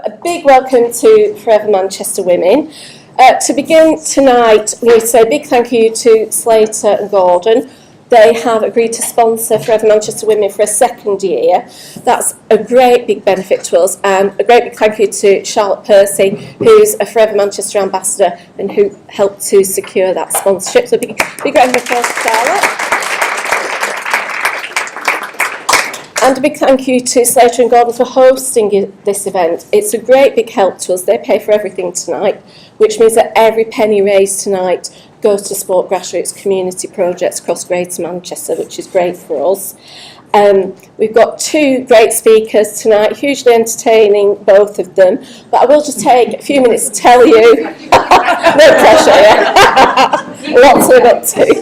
a big welcome to Forever Manchester Women. To begin tonight, we say a big thank you to Slater and Gordon. They have agreed to sponsor Forever Manchester Women for a second year. That's a great big benefit to us, and a great big thank you to Charlotte Percy, who's a Forever Manchester ambassador and who helped to secure that sponsorship. So big round of applause to Charlotte. And a big thank you to Slater and Gordon for hosting this event. It's a great big help to us. They pay for everything tonight, which means that every penny raised tonight goes to support grassroots community projects across Greater Manchester, which is great for us. We've got two great speakers tonight, hugely entertaining, both of them. But I will just take a few minutes to tell you. No pressure, yeah? Lots to look to.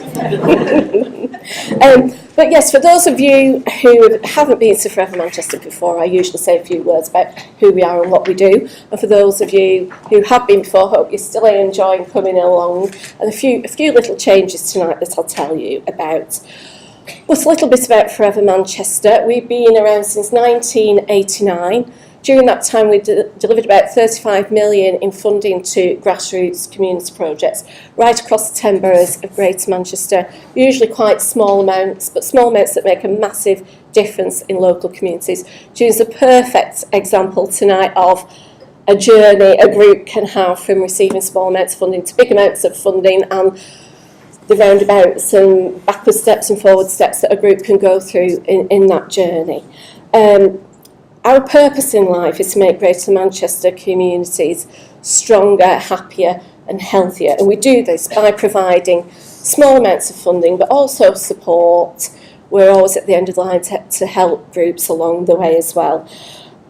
But yes, for those of you who haven't been to Forever Manchester before, I usually say a few words about who we are and what we do. And for those of you who have been before, I hope you're still enjoying coming along. And a few little changes tonight that I'll tell you about. But a little bit about Forever Manchester. We've been around since 1989. During that time, we delivered about 35 million in funding to grassroots community projects right across the 10 boroughs of Greater Manchester, usually quite small amounts, but small amounts that make a massive difference in local communities. June's a perfect example tonight of a journey a group can have from receiving small amounts of funding to big amounts of funding, and the roundabouts and backward steps and forward steps that a group can go through in that journey. Our purpose in life is to make Greater Manchester communities stronger, happier and healthier. And we do this by providing small amounts of funding, but also support. We're always at the end of the line to help groups along the way as well.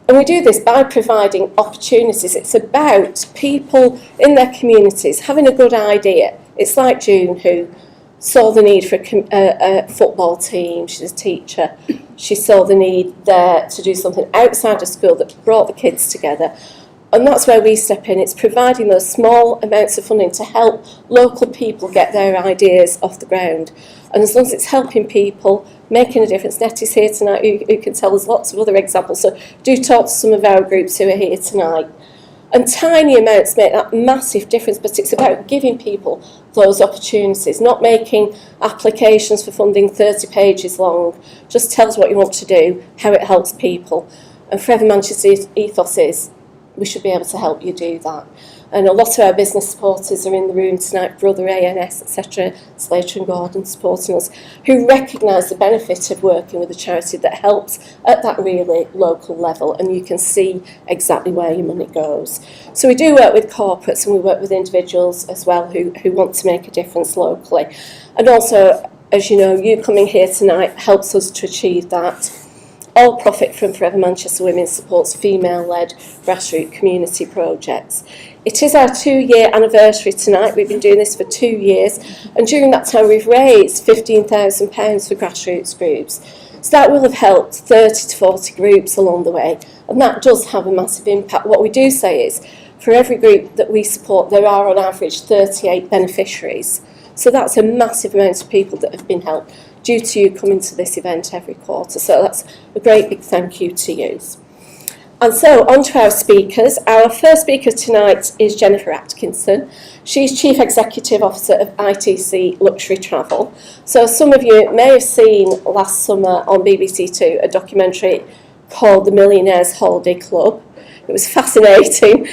And we do this by providing opportunities. It's about people in their communities having a good idea. It's like June, who saw the need for a football team. She's a teacher. She saw the need there to do something outside of school that brought the kids together. And that's where we step in. It's providing those small amounts of funding to help local people get their ideas off the ground. And as long as it's helping people, making a difference, Nettie's here tonight who can tell us lots of other examples. So do talk to some of our groups who are here tonight. And tiny amounts make that massive difference, but it's about giving people those opportunities, not making applications for funding 30 pages long. Just tell us what you want to do, how it helps people. And Forever Manchester's ethos is we should be able to help you do that. And a lot of our business supporters are in the room tonight, Brother ANS, etc., Slater and Gordon supporting us, who recognise the benefit of working with a charity that helps at that really local level, and you can see exactly where your money goes. So we do work with corporates and we work with individuals as well who want to make a difference locally. And also, as you know, you coming here tonight helps us to achieve that. All profit from Forever Manchester Women supports female-led grassroots community projects. It is our 2-year anniversary tonight. We've been doing this for 2 years, and during that time we've raised £15,000 for grassroots groups. So that will have helped 30 to 40 groups along the way, and that does have a massive impact. What we do say is, for every group that we support, there are on average 38 beneficiaries. So that's a massive amount of people that have been helped due to you coming to this event every quarter. So that's a great big thank you to you. And so on to our speakers. Our first speaker tonight is Jennifer Atkinson. She's Chief Executive Officer of ITC Luxury Travel. So some of you may have seen last summer on BBC Two a documentary called The Millionaire's Holiday Club. It was fascinating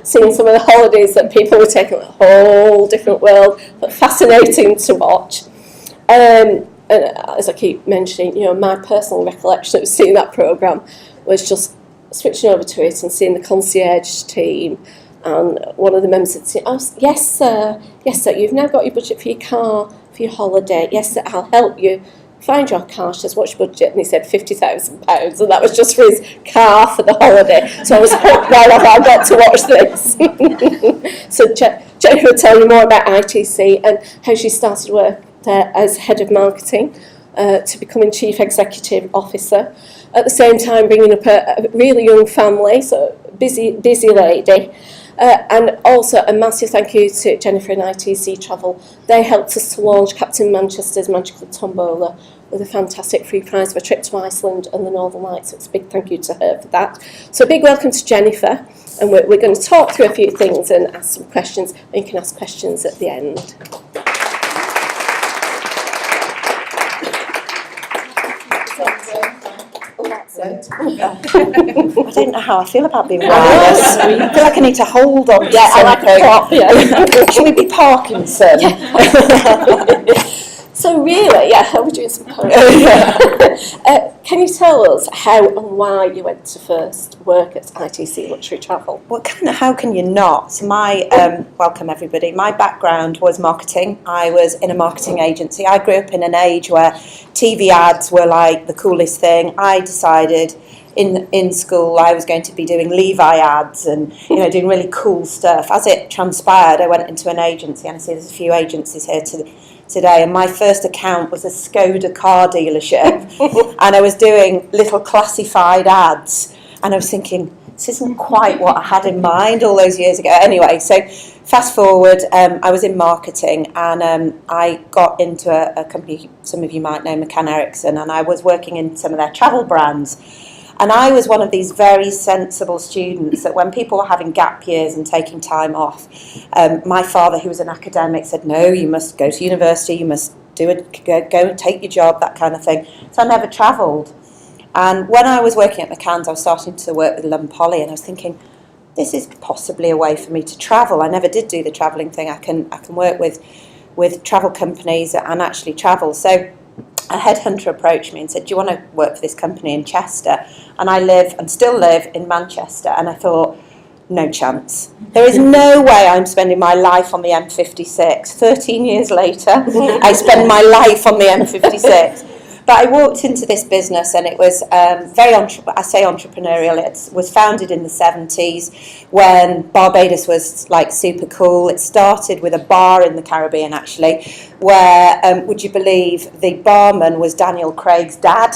seeing some of the holidays that people were taking, a whole different world, but fascinating to watch. And as I keep mentioning, you know, my personal recollection of seeing that programme was just switching over to it and seeing the concierge team, and one of the members said to me, "Oh, yes sir, you've now got your budget for your car, for your holiday. Yes sir, I'll help you find your car." She says, "What's your budget?" And he said £50,000, and that was just for his car for the holiday. So I was hooked right off, I got to watch this. So Jennifer will tell you more about ITC and how she started work there as head of marketing to becoming Chief Executive Officer. At the same time, bringing up a really young family, so busy lady. And also a massive thank you to Jennifer and ITC Travel. They helped us to launch Captain Manchester's Magical Tombola with a fantastic free prize for a trip to Iceland and the Northern Lights. So it's a big thank you to her for that. So a big welcome to Jennifer, and we're going to talk through a few things and ask some questions, and you can ask questions at the end. I don't know how I feel about being wireless. I feel like I need to hold on to something. like a prop, yeah. Should we be Parkinson? So really, we're doing some poetry. Can you tell us how and why you went to first work at ITC Luxury Travel? Well, how can you not? So welcome everybody. My background was marketing. I was in a marketing agency. I grew up in an age where TV ads were like the coolest thing. I decided in school I was going to be doing Levi ads and doing really cool stuff. As it transpired, I went into an agency, and I see there's a few agencies here today, and my first account was a Skoda car dealership and I was doing little classified ads, and I was thinking, this isn't quite what I had in mind all those years ago. Anyway, so fast forward, I was in marketing, and I got into a company some of you might know, McCann Erickson, and I was working in some of their travel brands. And I was one of these very sensible students that when people were having gap years and taking time off, my father, who was an academic, said, no, you must go to university, you must go and take your job, that kind of thing. So I never travelled. And when I was working at McCann's, I was starting to work with Lum Polly, and I was thinking, this is possibly a way for me to travel. I never did do the travelling thing. I can work with travel companies and actually travel. So a headhunter approached me and said, do you want to work for this company in Chester? And I live and still live in Manchester, and I thought, no chance. There is no way I'm spending my life on the M56. 13 years later, I spend my life on the M56. But I walked into this business, and it was very entrepreneurial. It was founded in the 70s when Barbados was like super cool. It started with a bar in the Caribbean, actually, where, would you believe, the barman was Daniel Craig's dad,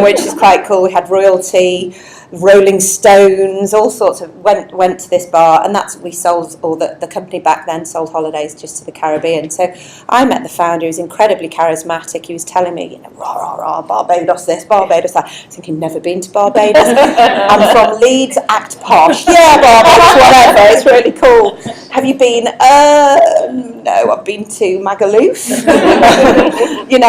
which is quite cool. We had royalty, Rolling Stones, all sorts of went to this bar, and we sold, or the company back then sold holidays just to the Caribbean. So I met the founder. He was incredibly charismatic. He was telling me, rah, rah, rah, Barbados this, Barbados that. I was thinking, never been to Barbados. I'm from Leeds, act posh. Yeah, Barbados, whatever, it's really cool. Have you been? No, I've been to Magaluf.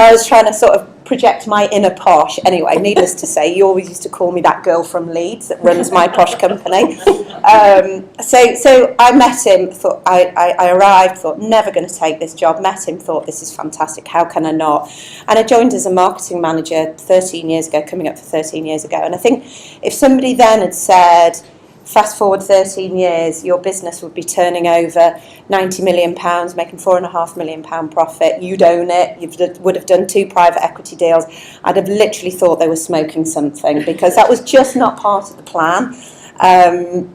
I was trying to sort of project my inner posh. Anyway, needless to say, you always used to call me that girl from Leeds that runs my posh company. So I met him, thought I arrived, thought never going to take this job, met him, thought this is fantastic, how can I not? And I joined as a marketing manager 13 years ago, coming up for 13 years ago. And I think if somebody then had said, fast forward 13 years, your business would be turning over £90 million, making £4.5 million profit. You'd own it. You would have done 2 private equity deals. I'd have literally thought they were smoking something, because that was just not part of the plan. And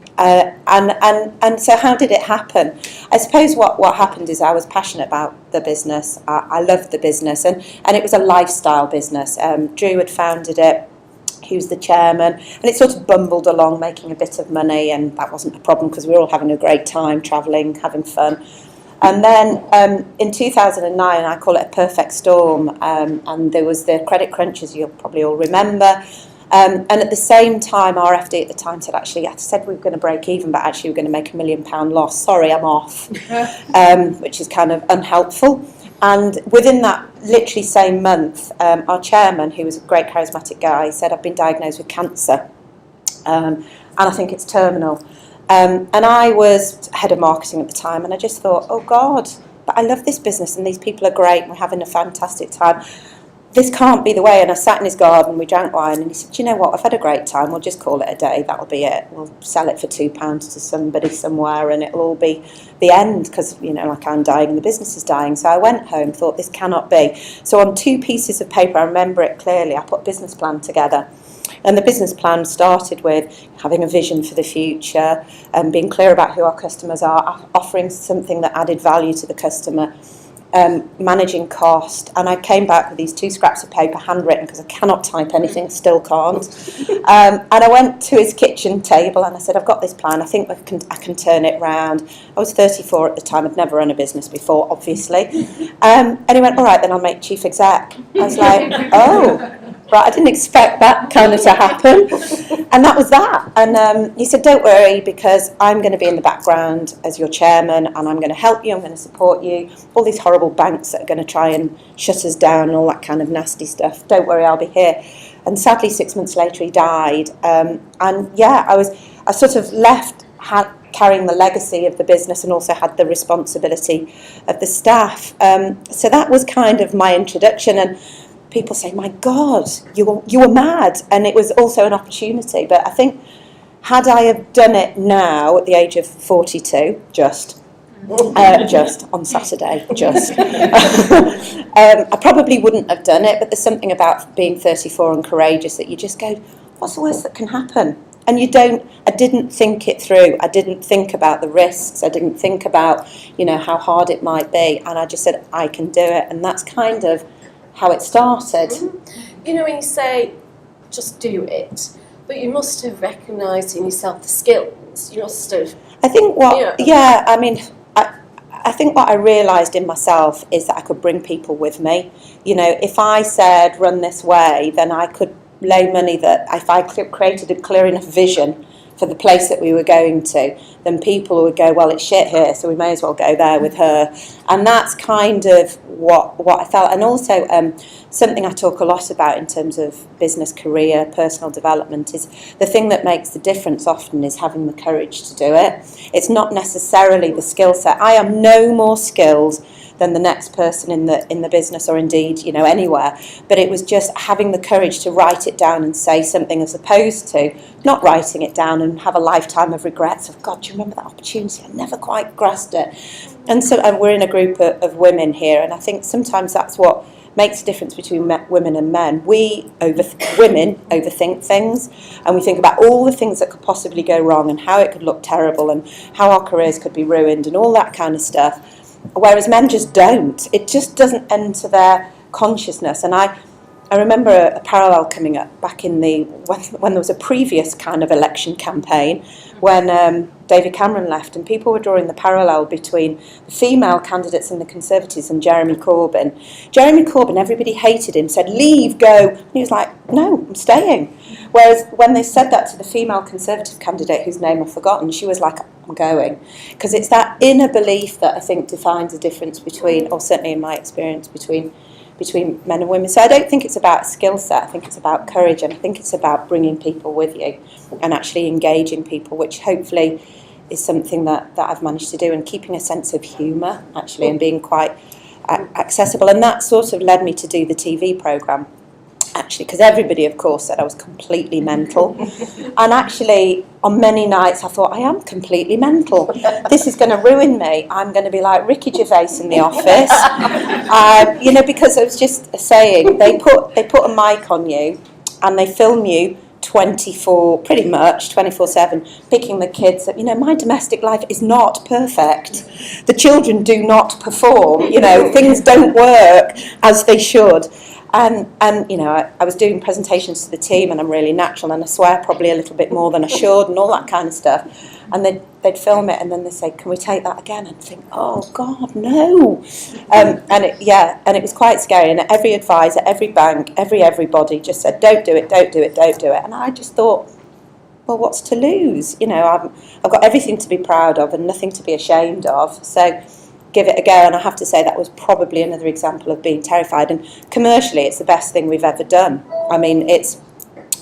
so how did it happen? I suppose what happened is I was passionate about the business. I loved the business, and it was a lifestyle business. Drew had founded it. He was the chairman, and it sort of bumbled along, making a bit of money, and that wasn't a problem because we were all having a great time, travelling, having fun. And then in 2009, I call it a perfect storm, and there was the credit crunch, as you'll probably all remember. And at the same time, our FD at the time said, actually, I said we were going to break even, but actually we're going to make £1 million loss. Sorry, I'm off, which is kind of unhelpful. And within that literally same month, our chairman, who was a great charismatic guy, said, I've been diagnosed with cancer, and I think it's terminal. And I was head of marketing at the time, and I just thought, oh God, but I love this business, and these people are great, and we're having a fantastic time. This can't be the way. And I sat in his garden, we drank wine, and he said, you know what, I've had a great time, we'll just call it a day, that'll be it. We'll sell it for £2 to somebody somewhere, and it'll all be the end, because, like I'm dying and the business is dying. So I went home, thought this cannot be. So on 2 pieces of paper, I remember it clearly, I put a business plan together. And the business plan started with having a vision for the future, and being clear about who our customers are, offering something that added value to the customer, managing cost, and I came back with these 2 scraps of paper, handwritten, because I cannot type anything, still can't. And I went to his kitchen table and I said, I've got this plan, I think I can turn it round. I was 34 at the time, I'd never run a business before, obviously. And he went, all right, then I'll make chief exec. I was like, oh, right, I didn't expect that kind of to happen. And that was that. And he said, don't worry, because I'm going to be in the background as your chairman, and I'm going to help you, I'm going to support you. All these horrible banks that are going to try and shut us down and all that kind of nasty stuff. Don't worry, I'll be here. And sadly, 6 months later, he died. And yeah, I sort of left carrying the legacy of the business and also had the responsibility of the staff. So that was kind of my introduction. And people say, my God, you were mad. And it was also an opportunity. But I think, had I have done it now at the age of 42, just on Saturday, I probably wouldn't have done it. But there's something about being 34 and courageous that you just go, what's the worst that can happen? And I didn't think it through. I didn't think about the risks. I didn't think about, how hard it might be. And I just said, I can do it. And that's kind of how it started. When you say, just do it, but you must have recognised in yourself the skills. You must have... I think I think what I realised in myself is that I could bring people with me. If I said, run this way, then I could lay money that if I created a clear enough vision for the place that we were going to, then people would go, well, it's shit here, so we may as well go there with her. And that's kind of what I felt. And also something I talk a lot about in terms of business, career, personal development is the thing that makes the difference often is having the courage to do it. It's not necessarily the skill set. I am no more skilled than the next person in the business, or indeed, anywhere. But it was just having the courage to write it down and say something, as opposed to not writing it down and have a lifetime of regrets of, God, do you remember that opportunity? I never quite grasped it. And so we're in a group of women here, and I think sometimes that's what makes a difference between women and men. Women overthink things, and we think about all the things that could possibly go wrong and how it could look terrible and how our careers could be ruined and all that kind of stuff. Whereas men just don't. It just doesn't enter their consciousness. And I remember a parallel coming up back in when there was a previous kind of election campaign when David Cameron left, and people were drawing the parallel between the female candidates in the Conservatives and Jeremy Corbyn. Jeremy Corbyn, everybody hated him, said, leave, go. And he was like, no, I'm staying. Whereas when they said that to the female Conservative candidate, whose name I've forgotten, she was like, I'm going. Because it's that inner belief that I think defines the difference between, or certainly in my experience, between men and women. So I don't think it's about skill set, I think it's about courage, and I think it's about bringing people with you and actually engaging people, which hopefully is something that I've managed to do, and keeping a sense of humour, actually, and being quite accessible. And that sort of led me to do the TV programme, actually, because everybody, of course, said I was completely mental. And actually, on many nights, I thought, I am completely mental. This is going to ruin me. I'm going to be like Ricky Gervais in the office. Because I was just saying, they put a mic on you and they film you 24/7, picking the kids up. My domestic life is not perfect. The children do not perform. Things don't work as they should. And I was doing presentations to the team, and I'm really natural, and I swear probably a little bit more than I should, and all that kind of stuff. And they'd film it, and then they'd say, "Can we take that again?" And think, "Oh God, no!" And it was quite scary. And every advisor, every bank, everybody just said, "Don't do it, don't do it, don't do it." And I just thought, well, what's to lose? I've got everything to be proud of and nothing to be ashamed of. So give it a go. And I have to say that was probably another example of being terrified. And commercially, it's the best thing we've ever done. I mean,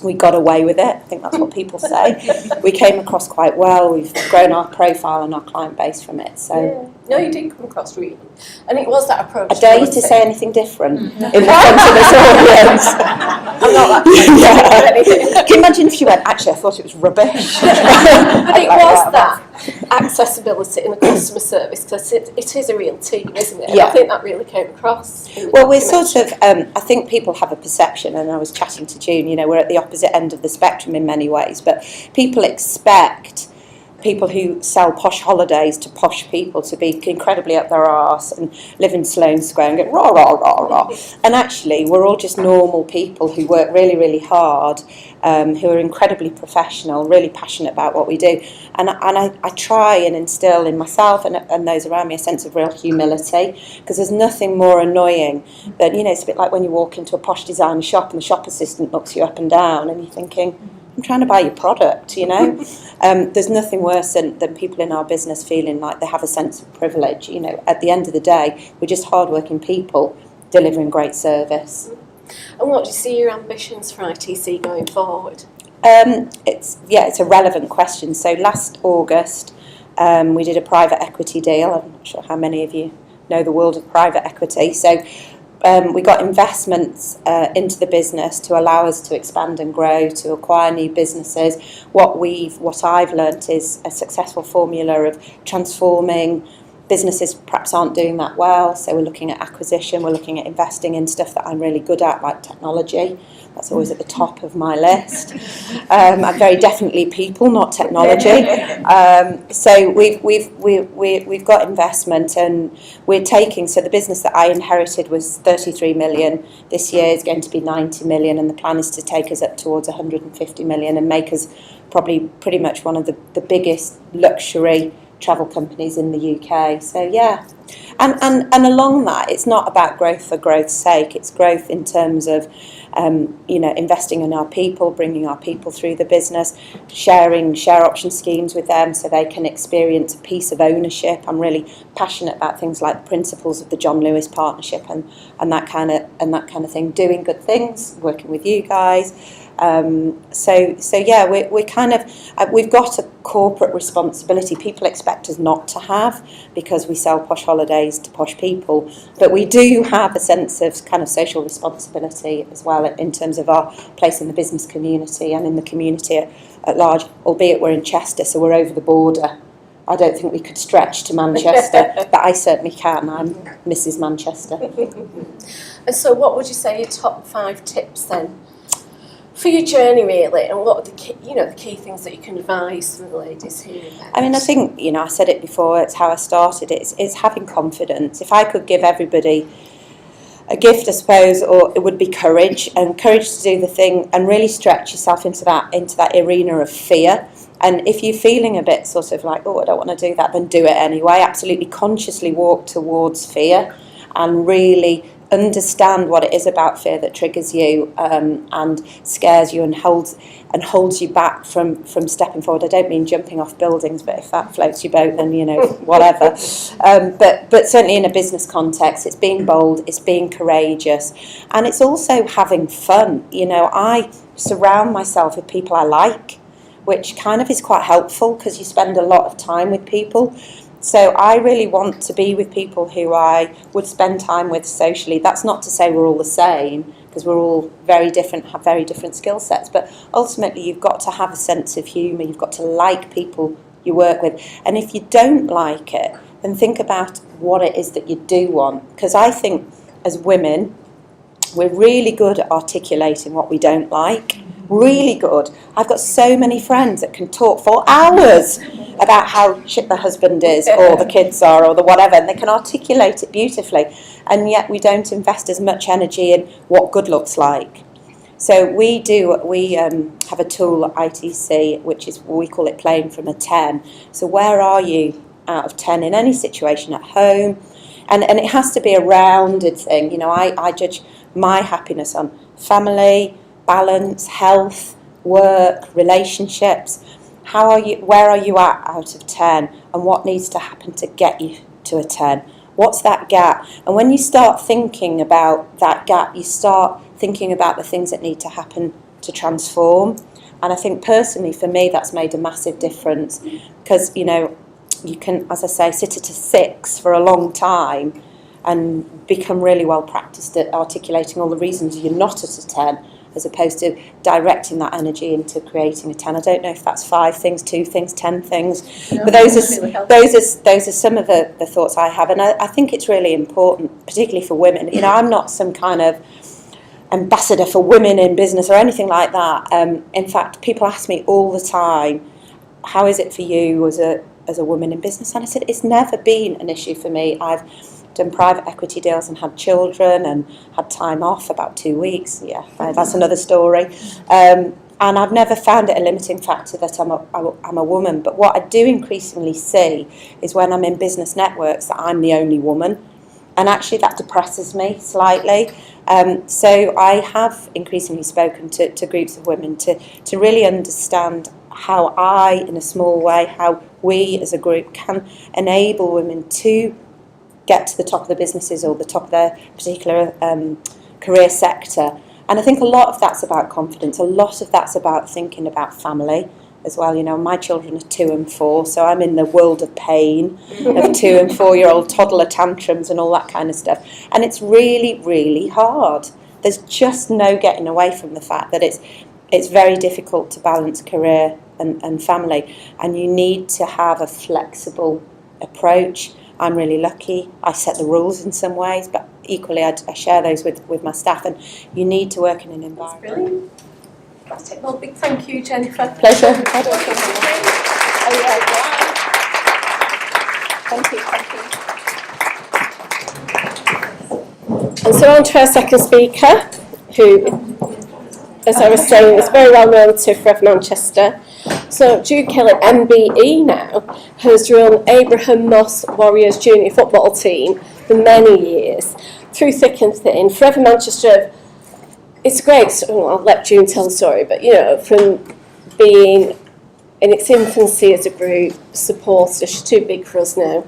we got away with it. I think that's what people say. We came across quite well. We've grown our profile and our client base from it. So yeah. No, you did come across really. And it was that approach. I dare you to say anything different in the front of this audience. I'm not that. Can you imagine if you went, actually, I thought it was rubbish. But it was that accessibility in the customer service, because it is a real team, isn't it? And yeah. I think that really came across. Well, we're sort of, I think people have a perception, and I was chatting to June, we're at the opposite end of the spectrum in many ways, but people expect people who sell posh holidays to posh people to be incredibly up their arse and live in Sloane Square and go rah, rah, rah, rah. And actually, we're all just normal people who work really, really hard, who are incredibly professional, really passionate about what we do. And I try and instill in myself and those around me a sense of real humility, because there's nothing more annoying than, it's a bit like when you walk into a posh designer shop and the shop assistant looks you up and down and you're thinking, I'm trying to buy your product, There's nothing worse than people in our business feeling like they have a sense of privilege. At the end of the day, we're just hardworking people delivering great service. And what do you see your ambitions for ITC going forward? It's a relevant question. So last August, we did a private equity deal. I'm not sure how many of you know the world of private equity. So we got investments into the business to allow us to expand and grow, to acquire new businesses. What I've learnt is a successful formula of transforming businesses perhaps aren't doing that well, so we're looking at acquisition, we're looking at investing in stuff that I'm really good at, like technology. That's always at the top of my list. I'm very definitely people, not technology. So we've got investment, and we're taking. So the business that I inherited was 33 million. This year is going to be 90 million, and the plan is to take us up towards 150 million and make us probably pretty much one of the biggest luxury travel companies in the UK. So yeah, and along that, it's not about growth for growth's sake. It's growth in terms of investing in our people, bringing our people through the business, sharing share option schemes with them so they can experience a piece of ownership. I'm really passionate about things like the principles of the John Lewis Partnership and that kind of thing. Doing good things, working with you guys. So yeah, we've got a corporate responsibility. People expect us not to have, because we sell posh holidays to posh people, but we do have a sense of kind of social responsibility as well in terms of our place in the business community and in the community at large, albeit we're in Chester, so we're over the border. I don't think we could stretch to Manchester, but I certainly can. I'm Mrs. Manchester. And so what would you say your top 5 tips then for your journey, really, and what are the key things that you can advise for the ladies here? I mean, I think, I said it before, it's how I started. It's having confidence. If I could give everybody a gift, I suppose, or it would be courage, and courage to do the thing and really stretch yourself into that arena of fear. And if you're feeling a bit sort of like, I don't want to do that, then do it anyway. Absolutely consciously walk towards fear and really understand what it is about fear that triggers you and scares you and holds you back from stepping forward. I don't mean jumping off buildings, but if that floats your boat, then whatever. But certainly in a business context, it's being bold, it's being courageous, and it's also having fun. I surround myself with people I like, which kind of is quite helpful because you spend a lot of time with people. So I really want to be with people who I would spend time with socially. That's not to say we're all the same, because we're all very different, have very different skill sets. But ultimately, you've got to have a sense of humour. You've got to like people you work with. And if you don't like it, then think about what it is that you do want. Because I think as women, we're really good at articulating what we don't like. Really good. I've got so many friends that can talk for hours about how shit the husband is or the kids are or the whatever, and they can articulate it beautifully, and yet we don't invest as much energy in what good looks like. So we have a tool at ITC, which is, we call it playing from a 10. So where are you out of 10 in any situation at home? And it has to be a rounded thing. I judge my happiness on family, balance, health, work, relationships. Where are you at out of 10, and what needs to happen to get you to a 10? What's that gap? And when you start thinking about that gap, you start thinking about the things that need to happen to transform. And I think personally for me that's made a massive difference, because you can, as I say, sit at a 6 for a long time and become really well practiced at articulating all the reasons you're not at a 10, as opposed to directing that energy into creating a 10. I don't know if that's 5 things, 2 things, 10 things, but those are some of the thoughts I have, and I think it's really important, particularly for women. I'm not some kind of ambassador for women in business or anything like that. In fact, people ask me all the time, how is it for you as a woman in business? And I said, it's never been an issue for me. I've done private equity deals and had children and had time off, about 2 weeks. Yeah, that's another story. And I've never found it a limiting factor that I'm a woman. But what I do increasingly see is when I'm in business networks that I'm the only woman. And actually that depresses me slightly. So I have increasingly spoken to groups of women to really understand how I, in a small way, how we as a group can enable women to get to the top of the businesses or the top of their particular career sector. And I think a lot of that's about confidence. A lot of that's about thinking about family as well. You know, my children are 2 and 4, so I'm in the world of pain of 2 and 4-year-old toddler tantrums and all that kind of stuff. And it's really, really hard. There's just no getting away from the fact that it's very difficult to balance career and family. And you need to have a flexible approach. I'm really lucky. I set the rules in some ways, but equally I share those with my staff, and you need to work in an environment. That's brilliant. Fantastic. Well, big thank you, Jennifer. Pleasure. Thank you. And so on to our second speaker, who, as I was saying, is very well known to Forever Manchester. So Jude Kelly, MBE now, has run Abraham Moss Warriors junior football team for many years, through thick and thin. Forever Manchester, it's great, so I'll let June tell the story, but you know, from being in its infancy as a group, supporter, she's too big for us now.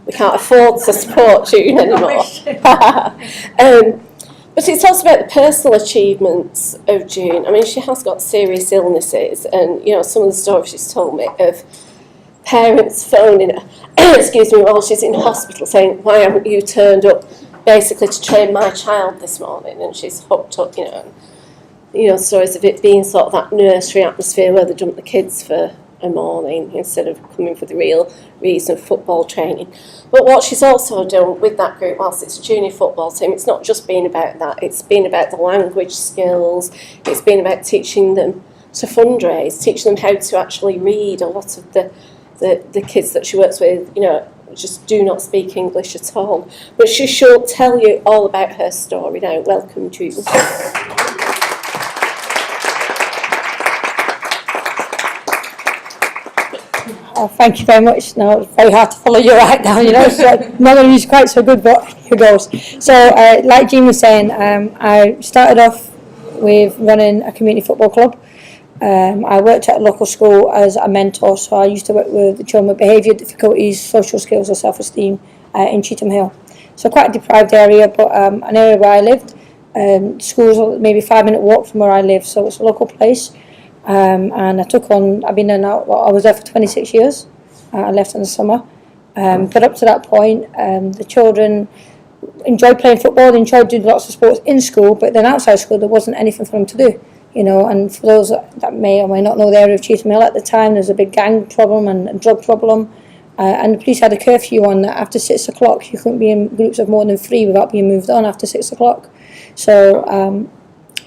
We can't afford to support June anymore. But it's also about the personal achievements of June. I mean, she has got serious illnesses, and you know, some of the stories she's told me of parents phoning her, excuse me, while she's in hospital saying, "Why haven't you turned up?" Basically to train my child this morning, and she's hooked up, you know, stories of it being sort of that nursery atmosphere where they dump the kids for a morning instead of coming for the real reason of football training. But what she's also done with that group, whilst it's a junior football team, it's not just been about that, it's been about the language skills, it's been about teaching them to fundraise, teaching them how to actually read. A lot of the kids that she works with, you know, just do not speak English at all. But she should tell you all about her story now. Welcome, Jude. Thank you very much. No, it's very hard to follow you right now, you know, so none of you is quite so good, but here goes. So, like Jean was saying, I started off with running a community football club. I worked at a local school as a mentor, so I used to work with the children with behaviour difficulties, social skills and self-esteem in Cheetham Hill. So quite a deprived area, but an area where I lived. School's maybe a 5-minute walk from where I live, so it's a local place. And I've been there now, I was there for 26 years. I left in the summer. But up to that point, the children enjoyed playing football, they enjoyed doing lots of sports in school, but then outside school there wasn't anything for them to do. You know, and for those that may or may not know the area of Cheetham Hill at the time, there was a big gang problem and a drug problem, and the police had a curfew on that after 6 o'clock. You couldn't be in groups of more than 3 without being moved on after 6 o'clock. So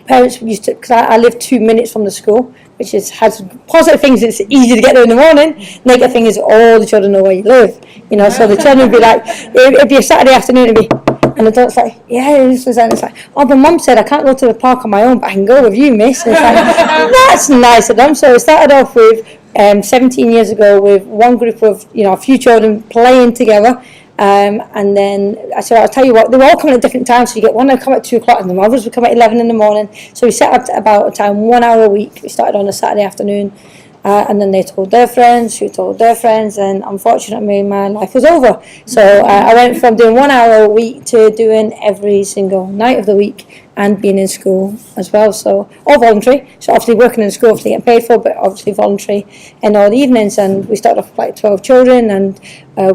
parents used to, because I live 2 minutes from the school, which has positive things. It's easy to get there in the morning. Negative thing is all the children know where you live. You know, so the children would be like, it'd be a Saturday afternoon, it'd be, and the adults like, yeah, this was, and it's like, oh, but Mum said I can't go to the park on my own, but I can go with you, miss. And it's like, that's nice of them. So it started off with 17 years ago with one group of, you know, a few children playing together. And then I said, I'll tell you what, they were all coming at different times. So you get one that would come at 2 o'clock and the others would come at 11 in the morning. So we set up about a time, 1 hour a week. We started on a Saturday afternoon. And then they told their friends, who told their friends, and unfortunately my life was over. So I went from doing 1 hour a week to doing every single night of the week and being in school as well. So all voluntary. So obviously working in school, obviously getting paid for, but obviously voluntary in all the evenings. And we started off with like 12 children, and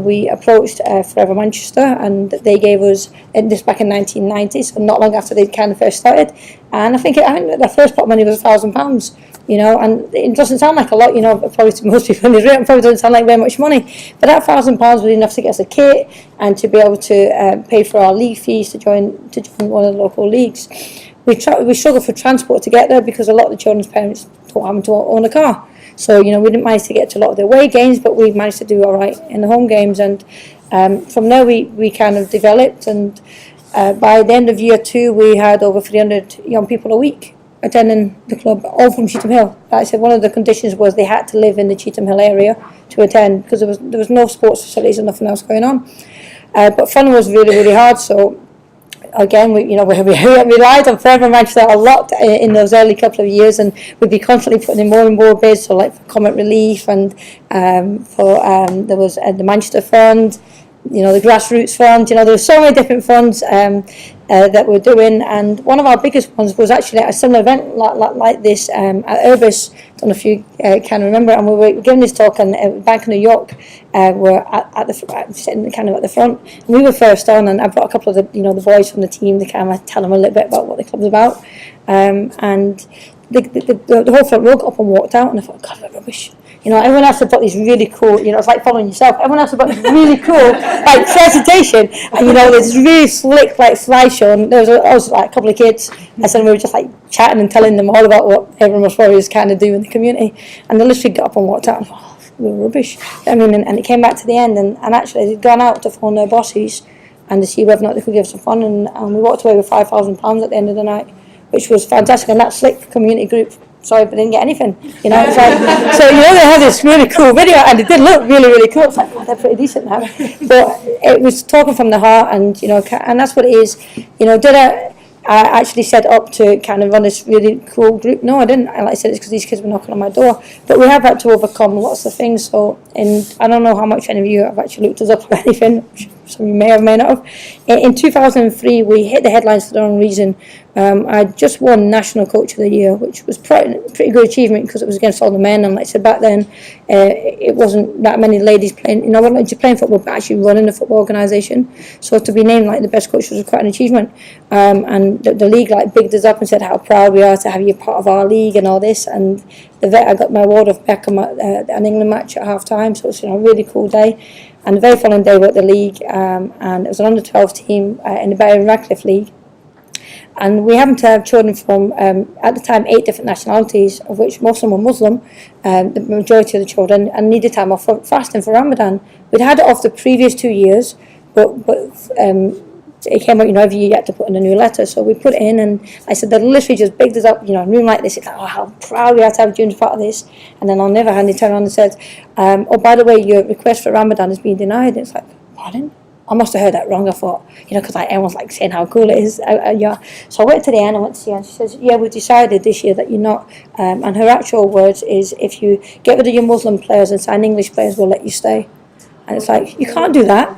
we approached Forever Manchester, and they gave us, and this back in 1990, so not long after they kind of first started. And I think the first pot of money was £1,000. You know, and it doesn't sound like a lot, you know, probably to most people in this room, probably doesn't sound like very much money. But that £1,000 was enough to get us a kit and to be able to pay for our league fees to join one of the local leagues. We struggled for transport to get there because a lot of the children's parents don't happen to own a car. So, you know, we didn't manage to get to a lot of the away games, but we managed to do all right in the home games. And from there, we kind of developed. And by the end of year 2, we had over 300 young people a week attending the club, all from Cheetham Hill. Like I said, one of the conditions was they had to live in the Cheetham Hill area to attend, because there was no sports facilities and nothing else going on. But fun was really, really hard. So again, we relied on Forever Manchester a lot in those early couple of years, and we'd be constantly putting in more and more bids. So like for Comet Relief, and there was the Manchester Fund, you know, the Grassroots Fund. You know, there were so many different funds that we're doing, and one of our biggest ones was actually at a similar event like this at Urbis. I don't know if you can remember, and we were giving this talk on Bank of New York. Were sitting kind of at the front, and we were first on, and I brought a couple of the boys from the team to kind of tell them a little bit about what the club's about, and the whole front row got up and walked out, and I thought, God, what rubbish. You know, everyone else had got these really cool, you know, it's like following yourself. Everyone else had got this really cool, like, presentation. And, you know, there's this really slick, like, slideshow. And there was also, like, a couple of kids. And so we were just, like, chatting and telling them all about what everyone was warriors kind of do in the community. And they literally got up and walked out. And I thought, oh, we were rubbish. I mean, and it came back to the end. And actually, they'd gone out to phone their bosses and to see whether or not they could give us some fun. And we walked away with £5,000 at the end of the night, which was fantastic. And that slick community group, sorry, but didn't get anything, you know. It's like, so, you know, they had this really cool video, and it did look really, really cool. It's like, oh, they're pretty decent now. But it was talking from the heart, and, you know, and that's what it is. You know, did I actually set up to kind of run this really cool group? No, I didn't. Like I said, it's because these kids were knocking on my door. But we have had to overcome lots of things. So, and I don't know how much any of you have actually looked us up or anything. Some of you may or may not have. In 2003, we hit the headlines for the wrong reason. I just won National Coach of the Year, which was pretty good achievement because it was against all the men. And like I said, back then, it wasn't that many ladies playing, you know, not just playing football, but actually running a football organisation. So to be named like the best coach was quite an achievement. And the league like bigged us up and said how proud we are to have you part of our league and all this. And I got my award of Beckham at an England match at half time. So it's, you know, a really cool day. And the very following day we were at the league, and it was an under-12 team in the Barry and Radcliffe League. And we happened to have children from, at the time, 8 different nationalities, of which most of them were Muslim, the majority of the children, and needed time off for fasting for Ramadan. We'd had it off the previous 2 years, but it came out, you know, every year you had to put in a new letter. So we put it in, and I said, they literally just bigged us up, you know, in a room like this. It's like, oh, how proud we are to have June as part of this. And then on the other hand, they turned around and said, oh, by the way, your request for Ramadan has been denied. It's like, pardon? I must have heard that wrong. I thought, you know, because like, everyone's like saying how cool it is. Yeah. So I went to the end, I went to see her, and she says, yeah, we've decided this year that you're not. And her actual words is, if you get rid of your Muslim players and sign English players, we'll let you stay. And it's like, you can't do that.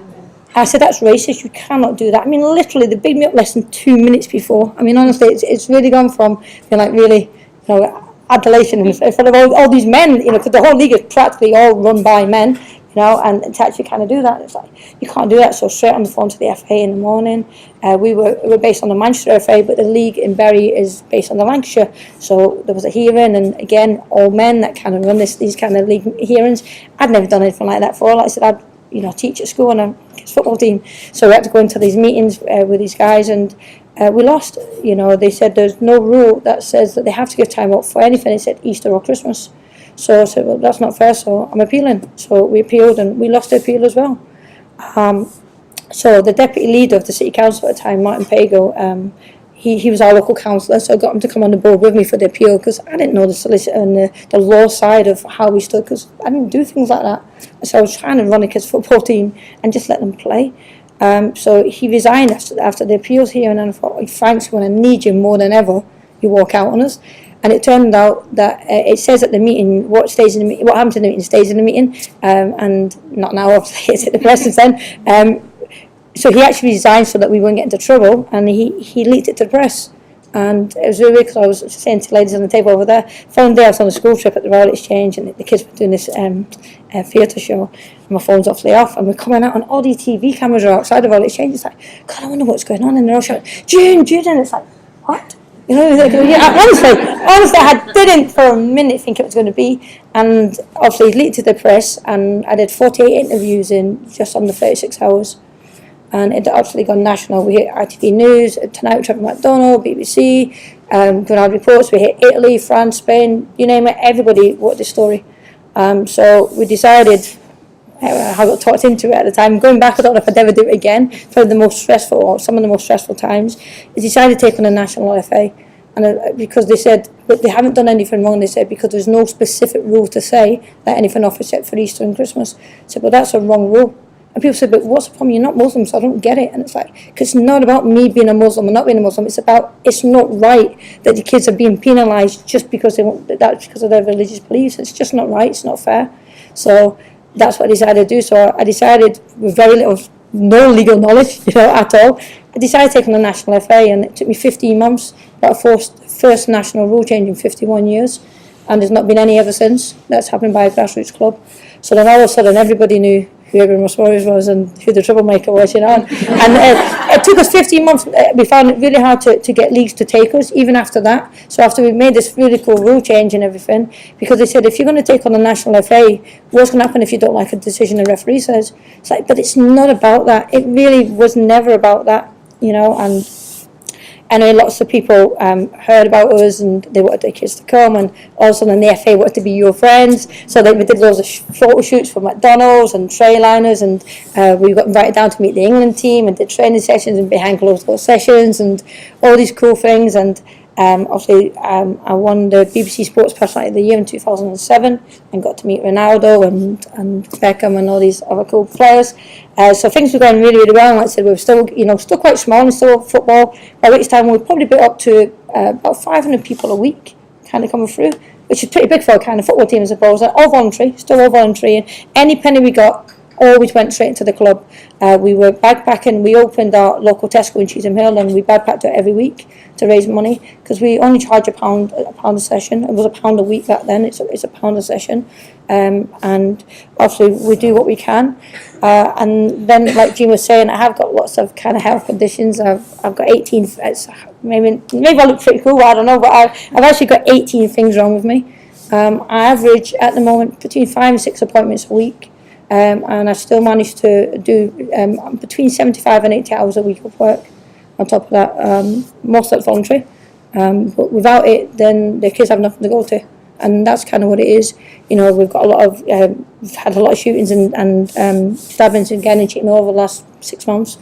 I said, that's racist, you cannot do that. I mean, literally, they bigged me up less than 2 minutes before. I mean, honestly, it's really gone from being like really, you know, adulation in front of all these men, you know, because the whole league is practically all run by men, you know, and to actually kind of do that, it's like, you can't do that. So straight on the phone to the FA in the morning. We were based on the Manchester FA, but the league in Bury is based on the Lancashire. So there was a hearing, and again, all men that kind of run these kind of league hearings. I'd never done anything like that before. Like I said, I'd, you know, teach at school on a kids' football team. So we had to go into these meetings with these guys, and we lost. You know, they said there's no rule that says that they have to give time off for anything except Easter or Christmas. So I said, well, that's not fair, so I'm appealing. So we appealed, and we lost the appeal as well. So the deputy leader of the city council at the time, Martin Pago, he was our local councillor, so I got him to come on the board with me for the appeal, because I didn't know the solicitor and the law side of how we stood, because I didn't do things like that. So I was trying to run a kids' football team and just let them play. So he resigned after the appeals here, and I thought, Frank's going to need you more than ever. You walk out on us. And it turned out that it says at the meeting, what happens in the meeting stays in the meeting, and not now, obviously, it's at the press then. So he actually resigned so that we wouldn't get into trouble, and he leaked it to the press. And it was really weird, because I was saying to ladies on the table over there, following day I was on a school trip at the Royal Exchange, and the kids were doing this theatre show, and my phone's obviously off, and we're coming out, and all these TV cameras are outside the Royal Exchange. It's like, God, I wonder what's going on, and they're all shouting, June, and it's like, what? You know, honestly, I didn't for a minute think it was going to be. And obviously, it leaked to the press, and I did 48 interviews in just under 36 hours. And it actually gone national. We hit ITV News, Tonight with Trevor McDonald, BBC, Granada Reports. We hit Italy, France, Spain, you name it. Everybody wrote this story. So we decided, I got talked into it at the time. Going back, I don't know if I'd ever do it again. Probably the most stressful, or some of the most stressful times, is decided to take on a national FA. And because they said, but they haven't done anything wrong, they said, because there's no specific rule to say that anything off except for Easter and Christmas. I said, but that's a wrong rule. And people said, but what's the problem? You're not Muslim, so I don't get it. And it's like, because it's not about me being a Muslim or not being a Muslim. It's about, it's not right that the kids are being penalised just because they want, that's because of their religious beliefs. It's just not right. It's not fair. So that's what I decided to do. So I decided, with very little, no legal knowledge, at all, I decided to take on a national FA, and it took me 15 months, about first national rule change in 51 years, and there's not been any ever since. That's happened by a grassroots club. So then all of a sudden everybody knew who Abraham Ross was and who the troublemaker was, And it took us 15 months. We found it really hard to get leagues to take us, even after that. So after we made this really cool rule change and everything, because they said, if you're going to take on a national FA, what's going to happen if you don't like a decision the referee says? It's like, but it's not about that. It really was never about that, and I know lots of people heard about us and they wanted their kids to come, and all of a sudden the FA wanted to be your friends. So we did loads of photo shoots for McDonald's and Trayliners, and we got invited down to meet the England team and did training sessions and behind closed door sessions and all these cool things. And obviously I won the BBC Sports Personality of the Year in 2007 and got to meet Ronaldo and Beckham and all these other cool players. So things were going really, really well. And like I said, we were still, still quite small and still football. By which time we'd probably be up to about 500 people a week kind of coming through, which is pretty big for a kind of football team, I suppose. All voluntary, still all voluntary. And any penny we got always went straight into the club. We were backpacking. We opened our local Tesco in Cheetham Hill, and we backpacked it every week to raise money, because we only charge a pound a session. It was a pound a week back then. It's a pound a session, and obviously we do what we can. And then, like Jean was saying, I have got lots of kind of health conditions. I've got 18. Maybe I look pretty cool. I don't know, but I've actually got 18 things wrong with me. I average at the moment between 5 and 6 appointments a week. And I still manage to do between 75 and 80 hours a week of work. On top of that, most of it's voluntary. But without it, then the kids have nothing to go to, and that's kind of what it is. We've got a lot of, we've had a lot of shootings and stabbings again in Cheetham over the last 6 months.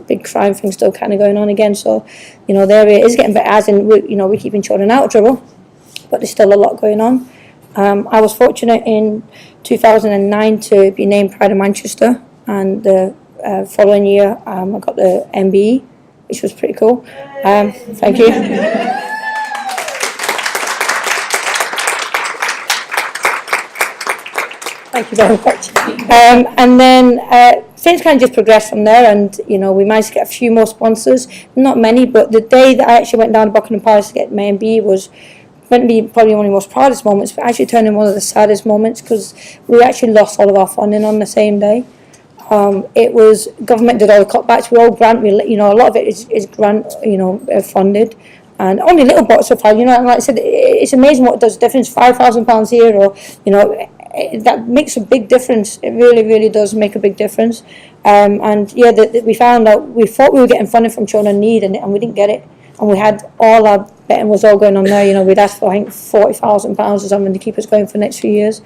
Big crime thing still kind of going on again. So, the area is getting better, as in we're keeping children out of trouble, but there's still a lot going on. I was fortunate in 2009 to be named Pride of Manchester, and the following year I got the MBE, which was pretty cool. Thank you. Thank you very much. And then things kind of just progressed from there, and we managed to get a few more sponsors. Not many, but the day that I actually went down to Buckingham Palace to get my MBE was meant to be probably one of the most proudest moments, but actually turned in one of the saddest moments, because we actually lost all of our funding on the same day. It was, government did all the cutbacks. We all grant, a lot of it is grant, funded, and only little bits of how, and like I said, it's amazing what does difference. £5,000 here, or that makes a big difference. It really, really does make a big difference. And yeah, we found out, we thought we were getting funding from Children in Need, and we didn't get it. And we had all our betting was all going on there. We'd asked for, I think, £40,000 or something to keep us going for the next few years.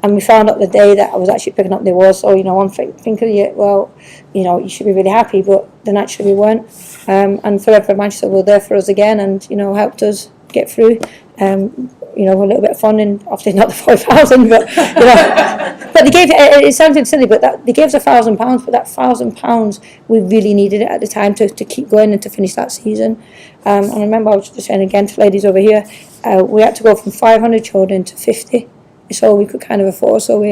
And we found out the day that I was actually picking up the awards. So, I'm thinking, yeah, well, you should be really happy, but then actually we weren't. And Forever Manchester were there for us again, and, helped us get through. A little bit of funding, obviously not the 40,000, but but they gave it sounded silly, but they gave us £1,000, but that £1,000 we really needed it at the time to keep going and to finish that season. And I remember I was just saying again to ladies over here, we had to go from 500 children to 50. It's all we could kind of afford. So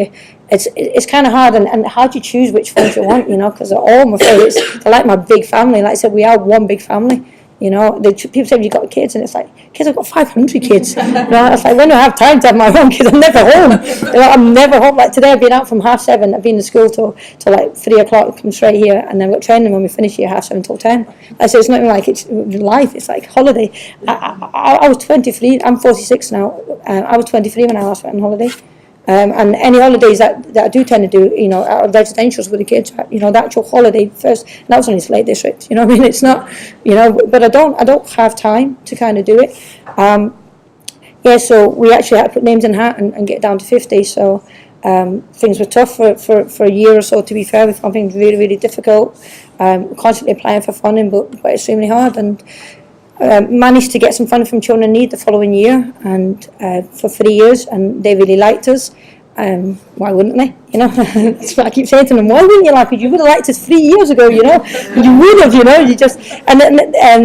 it's kind of hard, and how do you choose which ones you want? Because they're all my favourites. They're like my big family. Like I said, we are one big family. People say, have you got kids? And it's like, kids, I've got 500 kids. It's like, when do I have time to have my own kids? I'm never home. I'm never home. Like today, I've been out from 7:30. I've been in school till like 3 o'clock, come straight here, and then we've got training when we finish here 7:30 till 10. I say, it's not even like it's life, it's like holiday. I was 23, I'm 46 now. I was 23 when I last went on holiday. And any holidays that I do tend to do, are residentials with the kids, the actual holiday first, and that was only Lake District, it's not, but I don't have time to kind of do it. Yeah, so we actually had to put names in a hat and get down to 50. So things were tough for a year or so, to be fair. We found things really, really difficult. Constantly applying for funding, but extremely hard. And managed to get some funding from Children in Need the following year, and for 3 years, and they really liked us. Why wouldn't they? You know, that's what I keep saying to them. Why wouldn't you like us? You would have liked us 3 years ago. You know, you would have. You know, you just and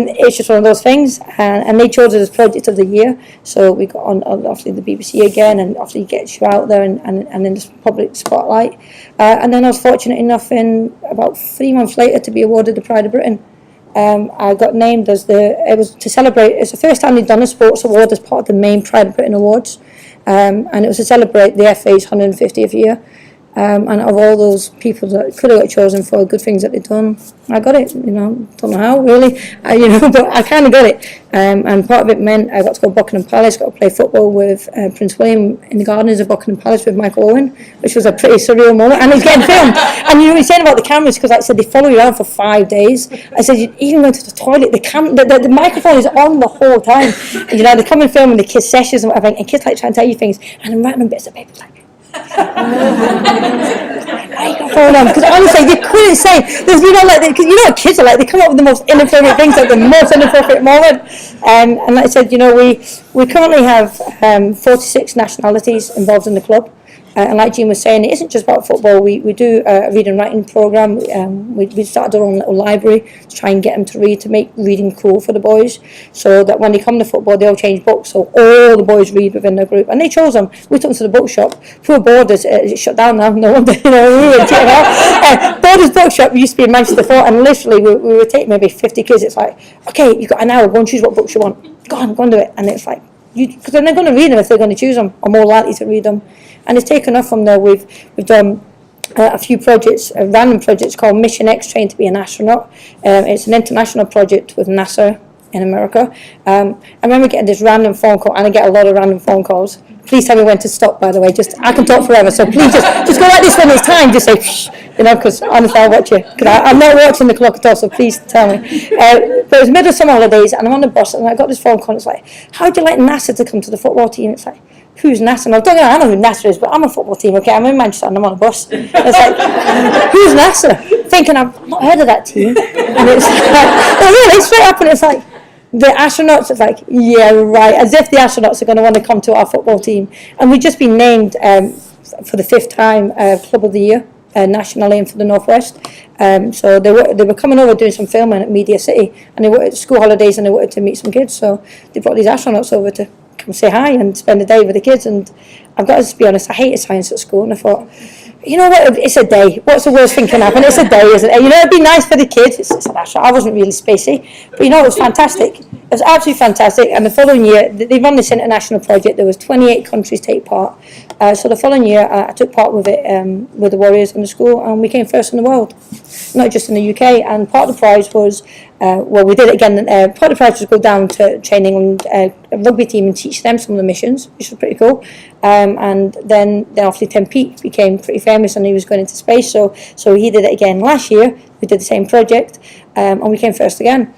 it's just one of those things. And they chose it as Project of the Year. So we got on obviously the BBC again, and obviously gets you out there and in this public spotlight. And then I was fortunate enough, in about 3 months later, to be awarded the Pride of Britain. I got named as it was to celebrate, it's the first time they'd done a sports award as part of the main Pride of Britain Awards, and it was to celebrate the FA's 150th year, and of all those people that could have got chosen for good things that they'd done, I got it. You know, don't know how really, you know, but I kind of got it, and part of it meant I got to go to Buckingham Palace, got to play football with Prince William in the gardens of Buckingham Palace with Michael Owen, which was a pretty surreal moment, and it was getting filmed. And you know what you're saying about the cameras, because like I said, they follow you around for 5 days. I said, you even go to the toilet, the microphone is on the whole time. And, you know, they come and film in the kids' sessions and whatever, and kids like trying to tell you things, and I'm writing on bits of paper like, microphone on, because honestly you couldn't say, there's, you know, like, because you know what kids are like, they come up with the most inappropriate things at the most inappropriate moment. And like I said, you know, we currently have 46 nationalities involved in the club. And like Jean was saying, it isn't just about football. We do a reading and writing programme. We started our own little library to try and get them to read, to make reading cool for the boys, so that when they come to football, they all change books, so all the boys read within their group. And they chose them. We took them to the bookshop. Poor Borders, it's shut down now, no wonder, you know, we were taking out. Borders bookshop used to be in Manchester Fort, and literally we were taking maybe 50 kids. It's like, okay, you've got an hour, go and choose what books you want. Go on do it. And it's like, because they're going to read them if they're going to choose them, or more likely to read them. And it's taken off from there. We've done a few projects, random projects called Mission X, Train to be an Astronaut. It's an international project with NASA in America. I remember getting this random phone call, and I get a lot of random phone calls. Please tell me when to stop, by the way. I can talk forever, so please just go like this when it's time. Just say, shh, you know, because honestly, I'll watch you. Because I'm not watching the clock at all, so please tell me. But it was middle of summer holidays, and I'm on the bus, and I got this phone call, and it's like, how'd you like NASA to come to the football team? It's like, who's NASA? And I don't know who NASA is, but I'm a football team, okay? I'm in Manchester and I'm on a bus. It's like, who's NASA? Thinking, I've not heard of that team. And it's like, no, really, straight up, and it's like, the astronauts. It's like, yeah, right, as if the astronauts are going to want to come to our football team. And we've just been named for the 5th time Club of the Year nationally and for the Northwest. So they were coming over doing some filming at Media City, and they were school holidays, and they wanted to meet some kids, so they brought these astronauts over to come say hi and spend the day with the kids. And I've got to be honest, I hated science at school, and I thought, you know what, it's a day, what's the worst thing can happen? It's a day, isn't it? You know, it'd be nice for the kids. It's an astronaut. I wasn't really spacey, but you know, it was fantastic. It was absolutely fantastic. And the following year, they run this international project. There was 28 countries take part. So the following year, I took part with it with the Warriors in the school, and we came first in the world, not just in the UK. And part of the prize was, we did it again. Part of the prize was go down to training a rugby team and teach them some of the missions, which was pretty cool. And then obviously Tim Peake became pretty famous, and he was going into space. So he did it again last year. We did the same project, and we came first again.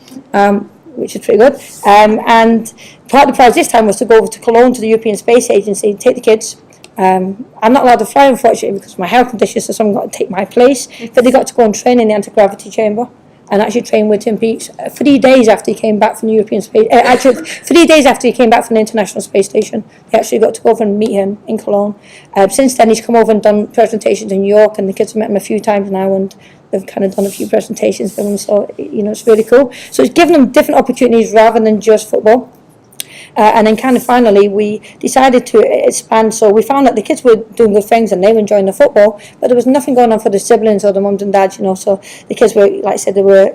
Which is pretty good. And part of the prize this time was to go over to Cologne to the European Space Agency, take the kids. I'm not allowed to fly, unfortunately, because of my health conditions, so someone got to take my place. But they got to go and train in the anti-gravity chamber, and actually train with Tim Peake 3 days after he came back from the European Space. Actually, 3 days after he came back from the International Space Station, they actually got to go over and meet him in Cologne. Since then, he's come over and done presentations in New York, and the kids have met him a few times now, and they've kind of done a few presentations for them, so you know, it's really cool. So it's given them different opportunities rather than just football. And then kind of finally we decided to expand, so we found that the kids were doing good things and they were enjoying the football, but there was nothing going on for the siblings or the mums and dads, you know. So the kids were, like I said, they were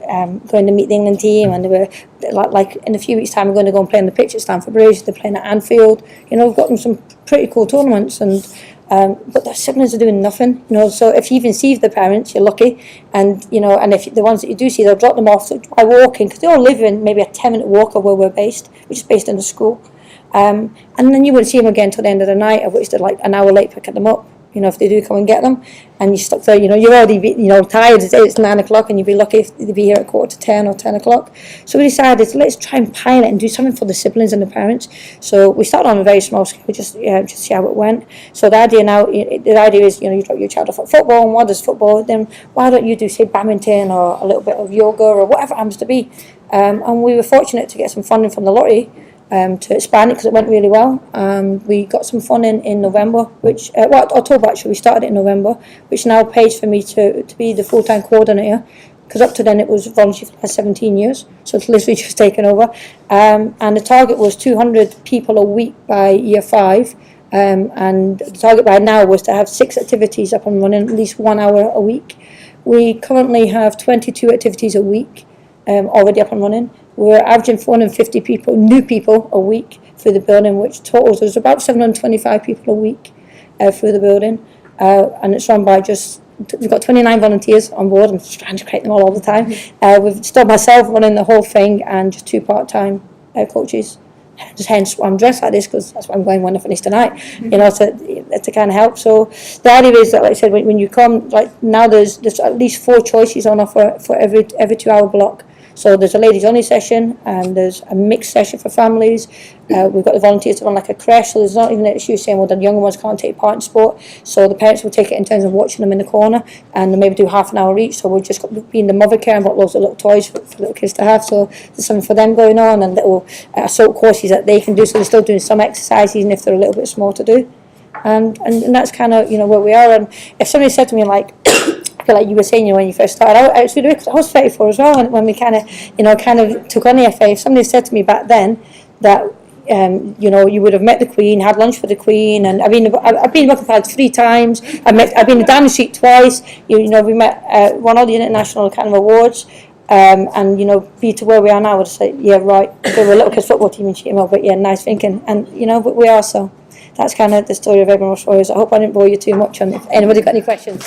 going to meet the England team, and they were like in a few weeks' time we're going to go and play on the pitch at Stamford Bridge. They're playing at Anfield, you know. We've got them some pretty cool tournaments, and but their siblings are doing nothing, you know. So if you even see the parents, you're lucky, and you know, and if the ones that you do see, they'll drop them off by walking, because they all live in maybe a 10-minute walk of where we're based, which is based in the school. And then you wouldn't see them again till the end of the night, of which they're like an hour late picking them up, you know, if they do come and get them, and you're stuck there, you know, you're already, tired, it's 9 o'clock, and you'd be lucky if they'd be here at 9:45 or 10 o'clock. So we decided, let's try and pilot and do something for the siblings and the parents. So we started on a very small scale, just see how it went. So the idea is, you know, you drop your child off at football, and what does football, then why don't you do, say, badminton or a little bit of yoga or whatever it happens to be. And we were fortunate to get some funding from the lottery to expand it, because it went really well. We got some funding in November, which October actually. We started it in November, which now pays for me to be the full-time coordinator, because up to then it was volunteer for the last 17 years, so it's literally just taken over. And the target was 200 people a week by year 5, and the target by now was to have 6 activities up and running, at least 1 hour a week. We currently have 22 activities a week already up and running. We're averaging 450 people, new people, a week through the building, which totals there's about 725 people a week through the building, and it's run by we've got 29 volunteers on board. I'm just trying to create them all the time. We've still myself running the whole thing, and just 2 part-time coaches. Hence why I'm dressed like this, because that's why I'm going when I finish tonight, you know, to kind of help. So the idea is that, like I said, when you come, like now there's at least 4 choices on offer for every 2-hour block. So there's a ladies only session, and there's a mixed session for families. We've got the volunteers to run like a creche, so there's not even an issue saying, well, the younger ones can't take part in sport. So the parents will take it in terms of watching them in the corner, and they'll maybe do half an hour each. So we'll just be in the mother care and got loads of little toys for little kids to have. So there's something for them going on, and little assault courses that they can do. So they're still doing some exercises, even if they're a little bit small to do. And that's kind of, you know, where we are. And if somebody said to me, like, like you were saying, you know, when you first started, I was 34 as well, and when we kind of took on the FA. If somebody said to me back then that you know, you would have met the Queen, had lunch with the Queen, and I've been Buckingham 3 times. I've been to Downing Street twice. You know, we met, won all the international kind of awards, and you know, be to where we are now, I would say, yeah, right. We were a little kids football team in Cheetham, but yeah, nice thinking, and you know, but we are. So that's kind of the story of Edinburgh Royals. I hope I didn't bore you too much. And if anybody got any questions.